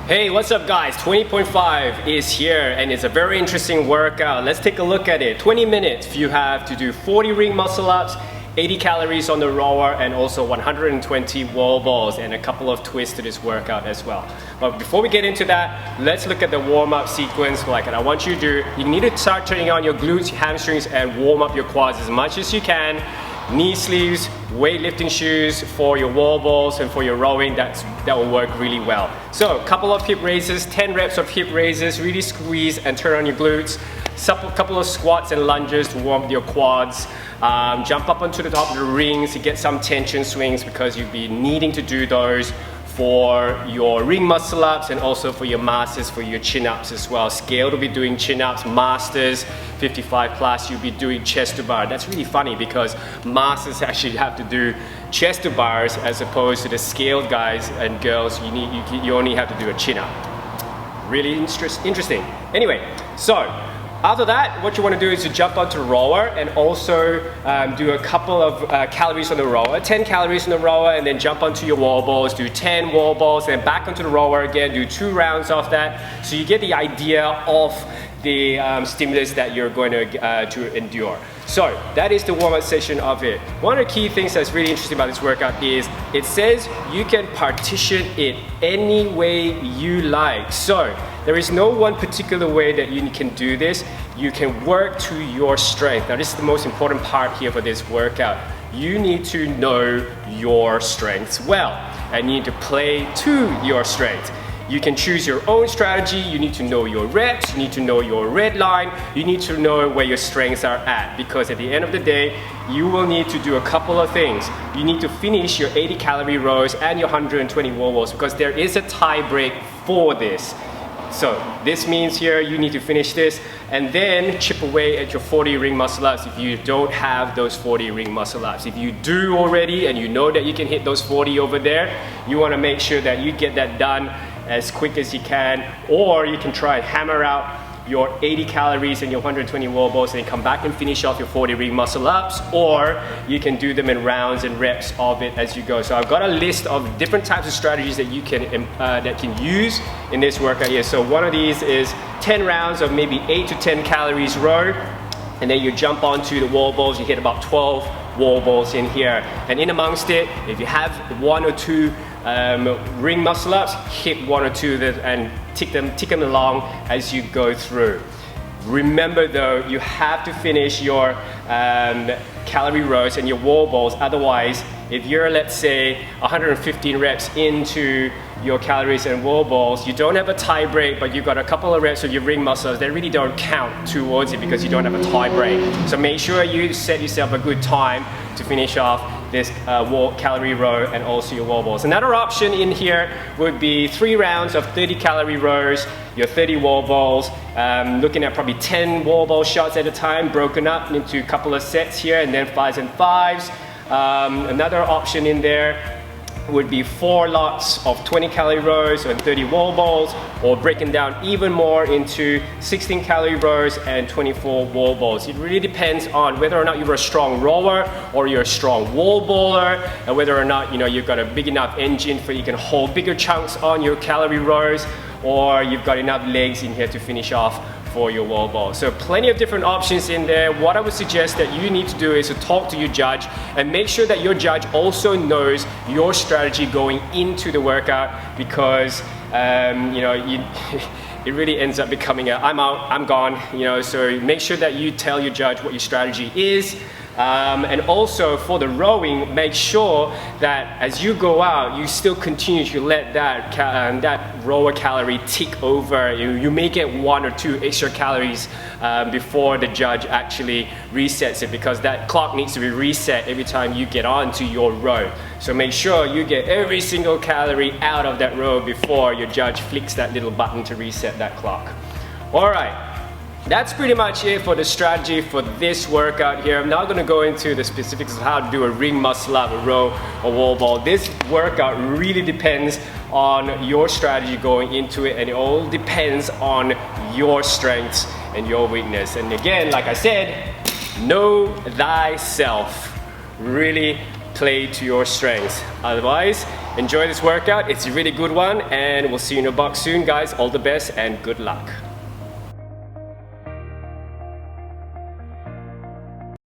Hey, what's up guys? 20.5 is here and it's a very interesting workout. Let's take a look at it. 20 minutes, you have to do 40 ring muscle ups, 80 calories on the rower, and also 120 wall balls and a couple of twists to this workout as well. But before we get into that, let's look at the warm-up sequence. Like I want you to do, you need to start turning on your glutes, hamstrings, and warm up your quads as much as you can. Knee sleeves, weightlifting shoes for your wall balls and for your rowing, that will work really well. So a couple of hip raises, 10 reps of hip raises, really squeeze and turn on your glutes. A couple of squats and lunges to warm up your quads. Jump up onto the top of the rings to get some tension swings because you'll be needing to do those for your ring muscle ups and also for your masters, for your chin ups as well. Scale will be doing chin ups, masters 55 plus you'll be doing chest to bar. That's really funny because masters actually have to do chest to bars as opposed to the scaled guys and girls. You only have to do a chin up. Really interesting. Anyway, so after that, what you want to do is to jump onto the rower and also do a couple of calories on the rower, 10 calories on the rower, and then jump onto your wall balls, do 10 wall balls, then back onto the rower again, do 2 rounds of that. So you get the idea of the stimulus that you're going to endure. So that is the warm-up session of it. One of the key things that's really interesting about this workout is it says you can partition it any way you like. So there is no one particular way that you can do this. You can work to your strength. Now this is the most important part here for this workout. You need to know your strengths well and you need to play to your strength. You can choose your own strategy, you need to know your reps, you need to know your red line, you need to know where your strengths are at, because at the end of the day, you will need to do a couple of things. You need to finish your 80 calorie rows and your 120 wall balls because there is a tie break for this. So this means here you need to finish this and then chip away at your 40 ring muscle ups if you don't have those 40 ring muscle ups. If you do already and you know that you can hit those 40 over there, you want to make sure that you get that done as quick as you can, or you can try and hammer out your 80 calories and your 120 wall balls and come back and finish off your 40 ring muscle ups, or you can do them in rounds and reps of it as you go. So I've got a list of different types of strategies that you can use in this workout here. So one of these is 10 rounds of maybe 8 to 10 calories row, and then you jump onto the wall balls, you hit about 12 wall balls in here, and in amongst it, if you have 1 or 2 ring muscle ups, hit 1 or 2 and tick them along as you go through. Remember though, you have to finish your calorie rows and your wall balls. Otherwise, if you're, let's say, 115 reps into your calories and wall balls, you don't have a tie break, but you've got a couple of reps of your ring muscles, they really don't count towards it because you don't have a tie break. So make sure you set yourself a good time to finish off this calorie row and also your wall balls. Another option in here would be 3 rounds of 30 calorie rows, your 30 wall balls, looking at probably 10 wall ball shots at a time, broken up into a couple of sets here, and then 5s and 5s. Another option in there would be 4 lots of 20 calorie rows and 30 wall balls, or breaking down even more into 16 calorie rows and 24 wall balls. It really depends on whether or not you're a strong rower or you're a strong wall baller, and whether or not you've got a big enough engine for you can hold bigger chunks on your calorie rows, or you've got enough legs in here to finish off for your wall ball. So plenty of different options in there. What I would suggest that you need to do is to talk to your judge and make sure that your judge also knows your strategy going into the workout, because it really ends up becoming a I'm out, I'm gone, so make sure that you tell your judge what your strategy is. And also for the rowing, make sure that as you go out, you still continue to let that rower calorie tick over. You may get 1 or 2 extra calories before the judge actually resets it, because that clock needs to be reset every time you get onto your row. So make sure you get every single calorie out of that row before your judge flicks that little button to reset that clock. All right. That's pretty much it for the strategy for this workout here. I'm not going to go into the specifics of how to do a ring muscle up, a row, or wall ball. This workout really depends on your strategy going into it, and it all depends on your strengths and your weakness. And again, like I said, know thyself. Really play to your strengths. Otherwise, Enjoy this workout, it's a really good one, and we'll see you in a box soon guys. All the best and good luck.